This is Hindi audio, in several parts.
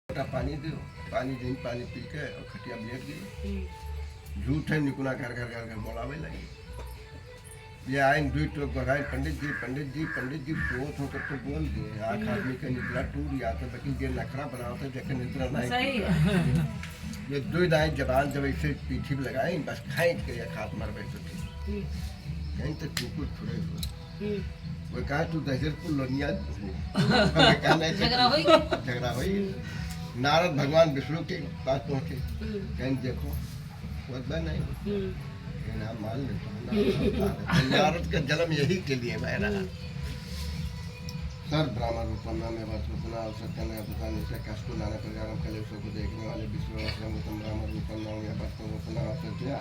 पानी दो, पानी दिन पानी पी के और खटिया बैठ गई। झूठ है निकुना घर घर घर घर बोलावे लगी। ये आए दुई टोक बढ़ाए पंडित जी बोत हो तो बोल दिए। आँख आदमी का निद्रा टूट गया था, लेकिन ये नखरा बनाओ था जैसे निद्रा नहीं। ये दो दाएं जबान जब ऐसे पीठी पे लगाए बस खाएं के खात मार बैठे थे कहीं तो टूकुर छुड़े हुए। वो कहा तू दहजरपुर लोनिया झगड़ा हुई। नारद भगवान विष्णु के पास पहुंचे, कहीं देखो नहीं नाम मान ले। नारद का जन्म यही के लिए मैं रहा। सर ब्राह्मण रूपन्ना में वस्तुना सत्यन पता निश्चय कष्ट नाना प्रकार कलेशों को देखने वाले विश्वम ब्राह्मण रूपन्ना वस्तुना सत्या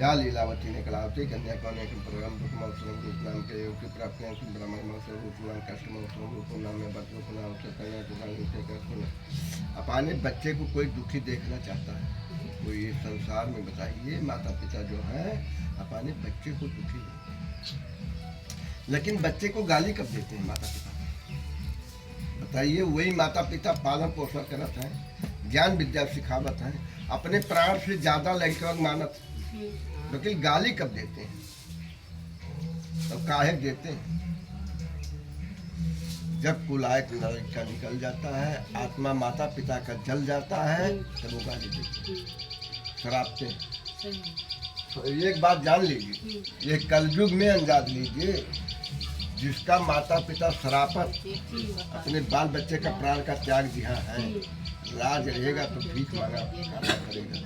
या लीलावती ने कलावती कन्या कौन एक प्रोग्राम रूपनाम के योग की प्राप्ति ब्राह्मण महोत्सव रूपनाम कष्ट महोत्सव रूपनाम में वस्तुना कन्या पता निश्चय कष्ट। अपने बच्चे को कोई दुखी देखना चाहता है कोई इस संसार में बताइए। माता पिता जो है अपने बच्चे को दुखी है, लेकिन बच्चे को गाली कब देते हैं माता पिता बताइए। वही माता पिता पालन पोषण करत हैं, ज्ञान विद्या सिखावत हैं, अपने प्राण से ज्यादा लड़का मानत, लेकिन गाली कब देते हैं तो काहे देते हैं जब कुलायक लड़का निकल जाता है, आत्मा माता पिता का जल जाता है तब वो गाली देते हैं, शराबते हैं। तो एक बात जान लीजिए, ये कलयुग में अंदाज लीजिए, जिसका माता पिता शराफत अपने बाल बच्चे का प्राण का त्याग दिया है, लाज रहेगा तो भीख मांगा करेगा।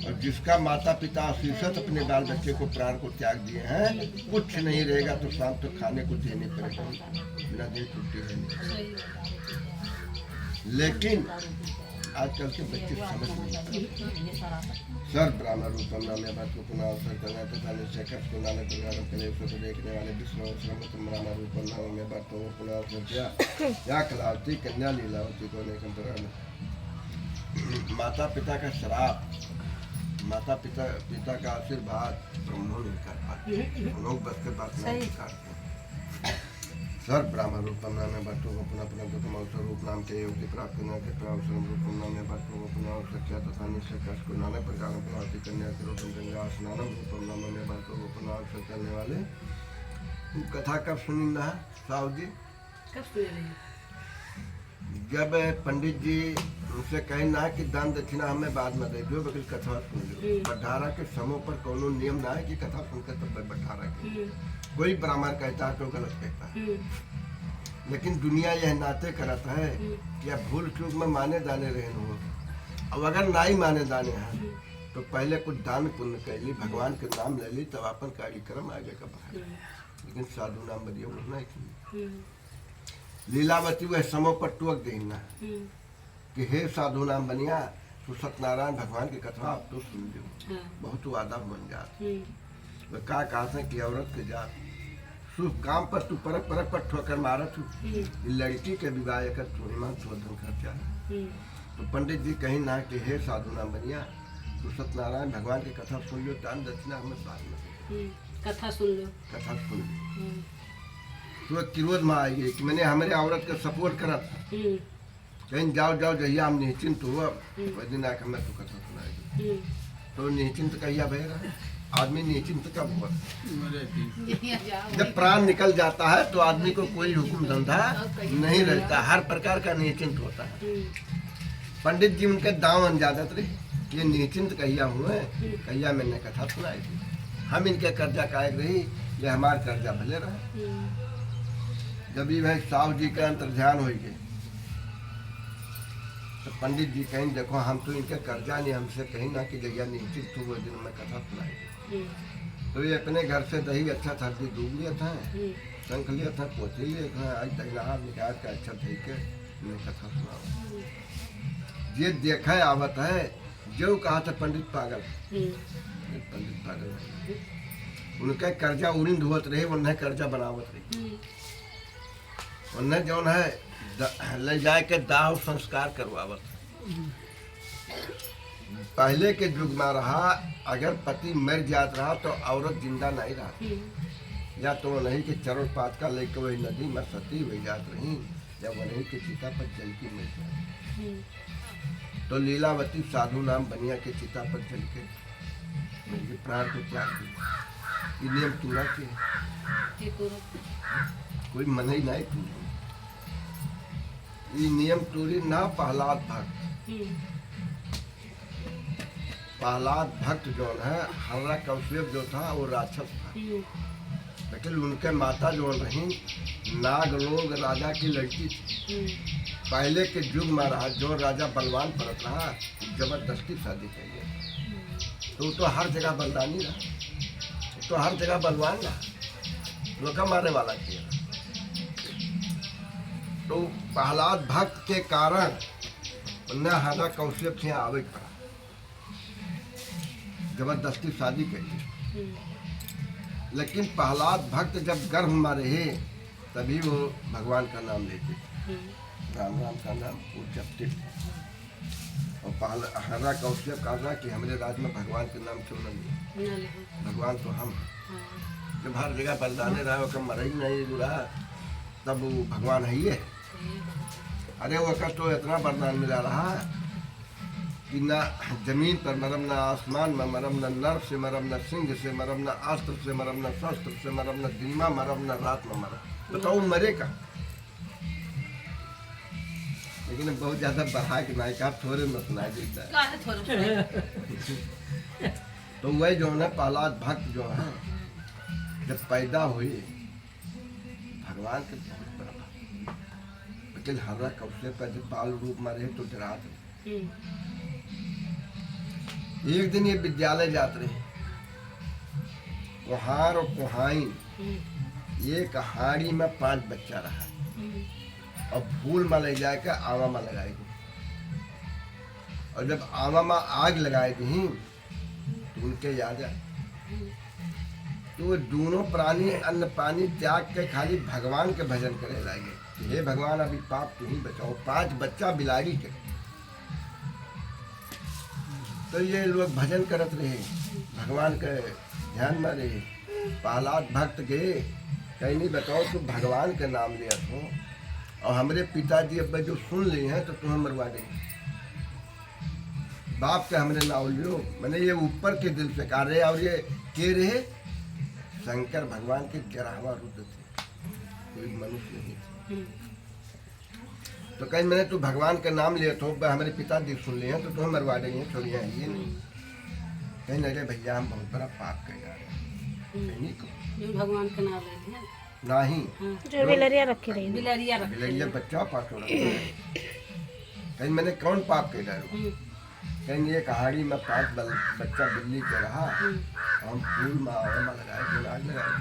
और जिसका माता पिता आशीषत अपने बाल बच्चे को प्राण को त्याग दिए हैं, कुछ नहीं रहेगा तो शाम तक तो खाने को देने पड़ेगा, बिना दे छुट्टी है। लेकिन आजकल के बच्चे समझ नहीं। सर ब्राह्मण रूपम में बात को पुनः अवसर करना तथा निश्चय कष्ट को नाना प्रकार कलेशों को देखने वाले विष्णु श्रम ब्राह्मण रूपम में बात को पुनः अवसर किया या कलावती कन्या लीलावती को अनेक माता पिता का श्राप, माता पिता का आशीर्वाद ब्रह्मों नहीं कर पाते, लोग बस के बात नहीं करते। सर ब्राह्मण रूपम में भट्टों को पुनः पुनः गौतम अवसर रूप नाम के योग की प्राप्ति न के अवसर रूपम में भट्टों को पुनः अवसर किया तथा निश्चय कष्ट को नाना प्रकार प्रभाती कन्या के रूपम गंगा स्नानम रूपम में भट्टों को पुनः अवसर करने वाले कथा कब सुनी ना साहु जी? जब पंडित जी उनसे कहे ना कि दान दक्षिणा हमें बाद में दे दो, बल्कि कथा सुन लो। बंटारा के समूह पर कोनो नियम ना है कि कथा सुनकर तब बंटारा के कोई ब्राह्मण कहता है तो गलत कहता है, लेकिन दुनिया यह नाते करता है कि अब भूल चूक में माने दाने रहे हो। अब अगर ना ही माने दाने हैं तो पहले कुछ दान पुण्य कर ली, भगवान के नाम ले ली, तब अपन कार्यक्रम आगे का बढ़ाए। लेकिन साधु नाम बदियो उठना ही लीलावती वह समो पर टोक देना कि हे साधु नाम बनिया तो सत्यनारायण भगवान की कथा आप तो सुन लो, बहुत वादा बन जात। वह का कहा था कि औरत के जात शुभ काम पर तू परक परक पर ठोकर मारत हूँ, लड़की के विवाह कर थोड़ा शोधन खर्चा। तो पंडित जी कहीं ना कि हे साधु नाम बनिया तो सत्यनारायण भगवान की कथा सुन लो, दान दक्षिणा हमें बाद में कथा सुन लो। तो क्रोध में आई कि मैंने हमारे औरत का सपोर्ट करा था, कहीं जाओ जाओ जहिया हम निश्चिंत हुआ वही दिन आकर हमें तो कथा सुनाएगी। तो निश्चिंत कहिया भैया आदमी निश्चिंत कब हुआ? जब प्राण निकल जाता है तो आदमी को कोई हुक्म धंधा नहीं रहता, हर प्रकार का निश्चिंत होता है। पंडित जी उनके दाव अंजादत रहे, ये निश्चिंत कहिया हुए, कहिया मैंने कथा सुनाई थी, हम इनके कर्जा कायक रही, ये हमारे कर्जा भले रहे। जब भी भाई साहु जी का अंतर ध्यान हो गए तो पंडित जी कहीं देखो हम तो इनके कर्जा नहीं, हमसे कहीं ना कि जगह निश्चित हो वो दिन में कथा सुनाई। तो ये अपने घर से दही अच्छा था दूध लिया था, शंख लिया था, पोथी लिया था, आज दहीनार निकाल के अच्छा थे के मैं कथा सुना। ये देखा आवत है जो कहा था पंडित पागल, पंडित पागल उनका कर्जा उड़िंद होत रहे, उन्हें कर्जा बनावत रही, उन्हें जो है ले जाए के दाह संस्कार करवावत। पहले के युग में रहा अगर पति मर जात रहा तो औरत जिंदा नहीं रहा, या तो नहीं कि चरण पात का लेकर वही नदी में सती हुई जात रही, या वही के चिता पर जल की मिल जाती। तो लीलावती साधु नाम बनिया के चिता पर चल के मेरे प्राण को त्याग दिया। ये नियम तोड़ा के कोई मन ही नहीं तोड़ी। ये नियम तोड़ी ना प्रहलाद भक्त। प्रहलाद भक्त जो है हर्रा कौशेप जो था वो राक्षस था, लेकिन उनके माता जो रही नागलोक राजा की लड़की थी। पहले के युग में रहा जो राजा बलवान परत रहा जबरदस्ती शादी करिए तो हर जगह बलदानी रहा, तो हर जगह बलवान रहा, रोका मारने वाला किया। तो प्रहलाद भक्त के कारण न हर्रा कौशेप से आवे पड़ा, जबरदस्ती शादी करिए। लेकिन प्रहलाद भक्त जब गर्भ में रहे तभी वो भगवान का नाम लेते थे, राम राम का नाम वो जपते थे। और हर्रा कौशेप कहा कि हमारे राज्य में भगवान के नाम क्यों न लिए, भगवान तो हम जब हर जगह बलदाने रहा वो मर ही नहीं रहा तब वो भगवान है ही है। अरे वो तो इतना वरदान मिला रहा कि न जमीन पर मरम, न आसमान में मरम, न नर से मरम, न सिंह से मरम, न अस्त्र से मरम, न शस्त्र से मरम, न दिन में मरम, न रात में मरम। बताओ मरेगा। लेकिन बहुत ज्यादा बढ़ा के नायिका थोड़े में सुनाई देता है। तो वही जो है प्रहलाद भक्त जो है जब पैदा हुए भगवान के बहुत बड़ा, लेकिन हर्रा कौशेप का जब बाल रूप में रहे तो डरा थे। एक दिन ये विद्यालय जाते रहे, कुहार और कुहाइन ये कहाड़ी में 5 बच्चा रहा और फूल में ले जाकर आवा में लगाएगी। और जब आवा में आग लगाएगी तो उनके याद आए तो वो दोनों प्राणी अन्न पानी त्याग के खाली भगवान के भजन करे लगे। हे भगवान अभी पाप तू ही बचाओ। 5 बच्चा बिलाड़ी के तो ये लोग भजन करत रहे, भगवान के ध्यान में रहे। प्रहलाद भक्त गए कहीं नहीं बताओ तो भगवान के नाम लिया तो और हमारे पिताजी अब जो सुन लिए हैं तो तुम्हें मरवा देंगे। बाप के हमने नाम लियो, मैंने ये ऊपर के दिल से कहा रहे। और ये के रहे शंकर भगवान के 11वां रुद्र थे, कोई मनुष्य नहीं थे। तो कहीं मैंने तो भगवान का नाम लिया तो हमारे पिताजी सुन लिए हैं तो तुम्हें मरवा देंगे, छोड़िए ये नहीं। कहीं अरे भैया हम बहुत बड़ा पाप कर जा रहे हैं, भगवान का नाम लेते हैं नहीं जो बिलरिया रखी रही, बिलरिया बच्चा पाप हो रहा है। कहीं मैंने कौन पाप कर डालो। कहीं ये कहाड़ी में 5 बच्चा बिल्ली के रहा, हम फूल में आवा लगाए तो नाग लगाए।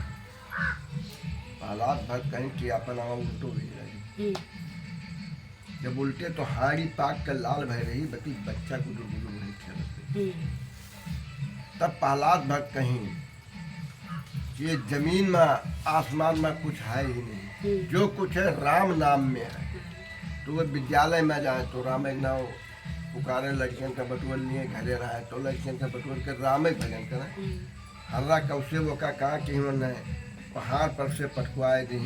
प्रहलाद भक्त कहीं कि अपन आवा उल्टो भी रही, जब उल्टे तो हाड़ी पाक कर लाल भय रही, बती बच्चा को डुबुलू नहीं खेलते। तब प्रहलाद भक्त कहीं ये जमीन में आसमान में कुछ है ही नहीं, जो कुछ है राम नाम में है। तो वो विद्यालय में जाए तो राम एक नाव पुकारे, लड़कियों का बटुअल लिए घरे रहा तो लड़कियों का बटुअल कर राम भजन करें। हर्रा कौशेप का कहा कि उन्होंने पहाड़ पर से पटकुआए दी,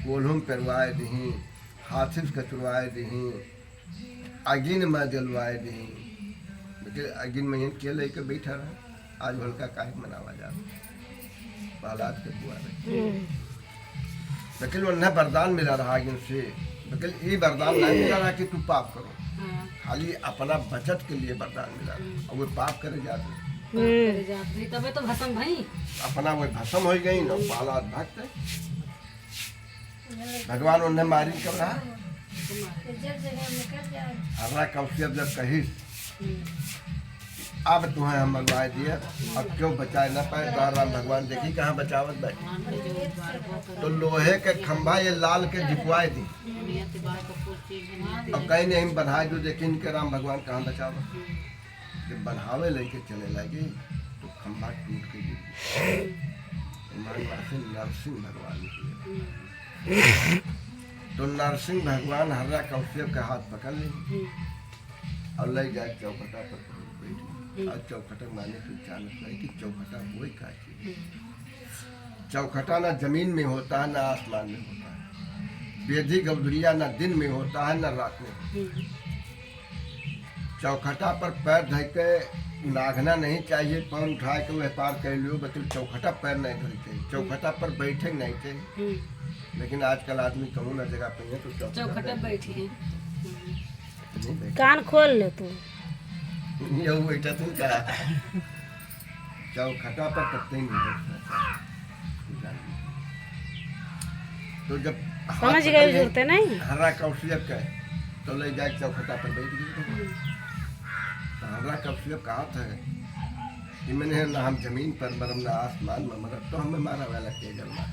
कोल्हुम परवाए दी, हाथी से कचरवाए दी, अगिन में जलवाए दी। लेकिन अगिन में के लेके बैठा रहा, आज भल का काहे मनावा जा प्रहलाद के बुआ। लेकिन उन्हें वरदान मिला रहा आगे से, लेकिन ये वरदान नहीं मिला रहा कि तू पाप करो, खाली अपना बचत के लिए वरदान मिला रहा। और वो पाप करे जाते तबे तो भस्म भाई अपना वो भस्म हो गई ना। प्रहलाद भक्त भगवान उन्हें मारी कर रहा। हर्रा कौशेप जब कही अब तुम्हें हम मरवाए दिए, अब क्यों बचाए न पाए। राम भगवान देखी कहाँ बचावत बैठे, तो लोहे के खंभा ये लाल के झिपवाए दी। अब कहीं नहीं बन्हाए जो देखी इनके राम भगवान कहाँ बचावत। जब बन्हावे लेके चले लगे तो खंभा टूट के गिर गया। नरसिंह भगवान की तो नरसिंह भगवान हर्रा कौशेप का हाथ पकड़ ले और ले जाए चौखटा पर बैठ। और चौखटा माने तो अचानक है कि चौखटा वही का चीज। चौखटा ना जमीन में होता है ना आसमान में होता है, बेधी गौदरिया ना दिन में होता है ना रात में। चौखटा पर पैर धइ के नागना नहीं चाहिए, पैर उठा के वह पार कर लियो, बल्कि चौखटा पैर नहीं धोई चाहिए, चौखटा पर बैठे नहीं चाहिए। लेकिन आजकल आदमी कहूँ ना जगह पे है तो चौखटा बैठी है। नहीं बैठे। कान खोल ले तू। ये बैठा तुम क्या चौखटा पर पत्ते ही नहीं बैठना। तो जब समझ गए जरूरत नहीं। हरा कौशल्यक का तो ले जाए चौखटा पर बैठ गई। तो हरा कौशल्यक कहा था कि मैंने ना हम जमीन पर मरम ना आसमान में मरम, तो हमें मारा वाला के जलना।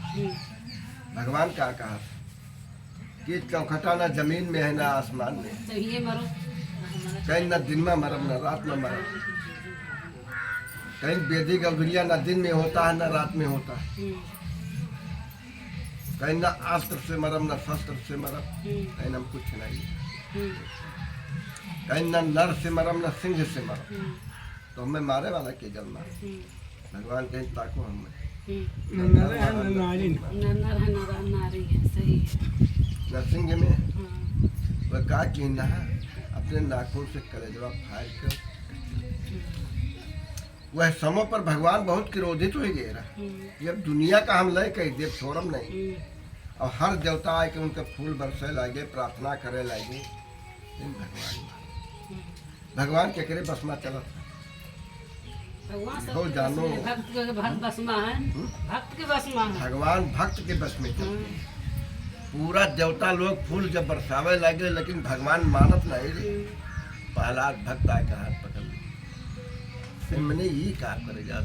भगवान क्या कहा कि चौखटा ना जमीन में है ना आसमान में, तो ये मरो। कहीं न दिन में मरम न रात में मरम, कहीं बेदी गवरिया न दिन में होता है न रात में होता है, कहीं न अस्त्र से मरम न शस्त्र से मरम, कहीं हम कुछ नहीं, कहीं न नर से मरम न सिंह से मरम, तो हमें मारे वाला के जन्मा। भगवान कहीं ताको हमें नर है नारी है, सही है। न सिंह में वह का कि ना अपने नाखून से कलेजवा फाड़ कर वह समय पर भगवान बहुत क्रोधित हो गए रहा। जब दुनिया का हम लय कही देव छोड़म नहीं, और हर देवता आए के उनके फूल बरसे लागे, प्रार्थना करे लागे, लेकिन भगवान के करे बस में चला था। भगवान जानो भक्त के बस में है, भक्त के बस में है। भगवान भक्त के बस में चलते हैं। पूरा देवता लोग फूल जब बरसावे लगे, लेकिन भगवान मानत नहीं रे। प्रहलाद भक्त आके हाथ पकड़ ली, फिर मैंने यही कहा करेगा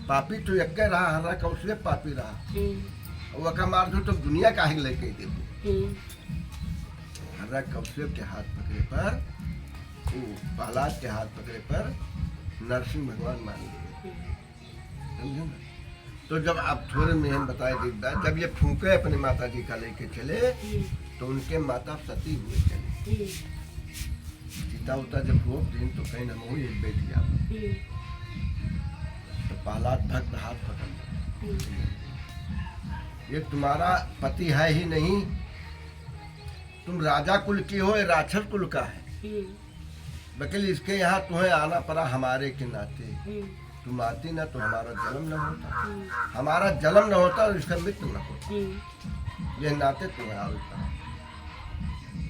पापी तो एक रहा, हरा कौशले पापी रहा, वह का मार दो तो दुनिया का ही लेके दे। हरा कौशले के हाथ पकड़े पर, प्रहलाद के हाथ पकड़े पर नरसिंह भगवान मान गए। समझो ना। तो जब आप थोड़े में हम बताए दीदा, जब ये फूके अपने माता जी का लेके चले, तो उनके माता सती हुए चले। सीता उता जब हुआ दिन तो कहीं न हुई एक बेटी आप, तो प्रहलाद भक्त हाथ पकड़, ये तुम्हारा पति है ही नहीं, तुम राजा कुल की हो, ये राक्षस कुल का है, वकील इसके यहाँ तुम्हें आना पड़ा हमारे के नाते। तुम आती ना तो हमारा जन्म न होता, हमारा जन्म न होता और इसका मृत्यु न होता, ये नाते तुम्हें आवता।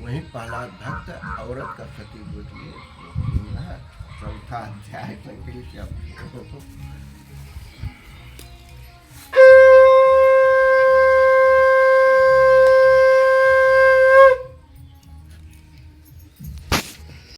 वही प्रहलाद भक्त औरत का सती होती है। चौथा अध्याय